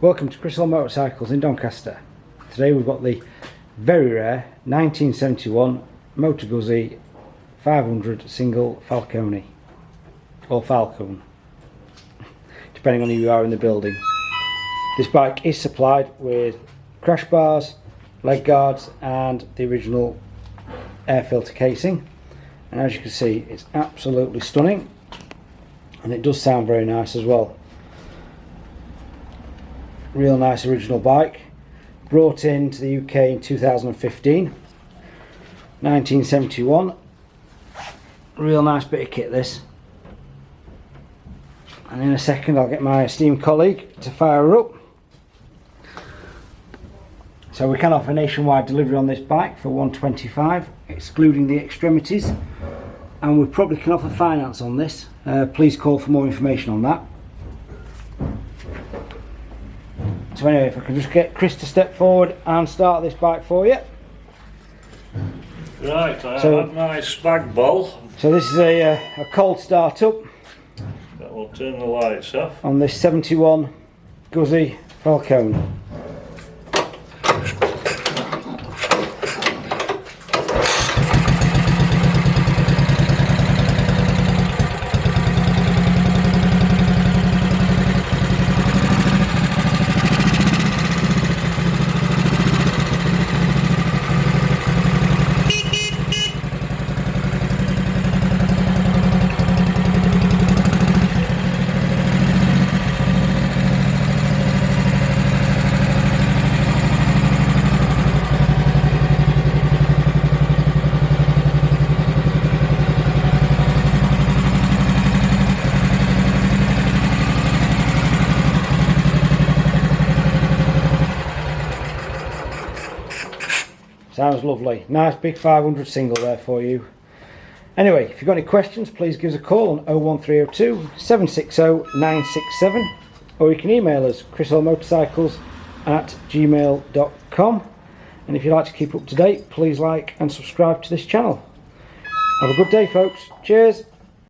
Welcome to Chris Motorcycles in Doncaster. Today we've got the very rare 1971 Moto Guzzi 500 single Falcone, or Falcone, depending on who you are in the building. This bike is supplied with crash bars, leg guards and the original air filter casing, and as you can see it's absolutely stunning and it does sound very nice as well. Real nice original bike, brought into the UK in 2015, 1971. Real nice bit of kit this, and in a second I'll get my esteemed colleague to fire her up. So we can offer nationwide delivery on this bike for $125 excluding the extremities, and we probably can offer finance on this. Please call for more information on that. So anyway, if I can just get Chris to step forward and start this bike for you. Right, I have my spag ball. So this is a cold start up. We'll turn the lights off. On this 71 Guzzi Falcone. Sounds lovely. Nice big 500 single there for you. Anyway, if you've got any questions, please give us a call on 01302 760 967, or you can email us chrismotorcycles@gmail.com. and if you'd like to keep up to date, please like and subscribe to this channel. Have a good day folks. Cheers.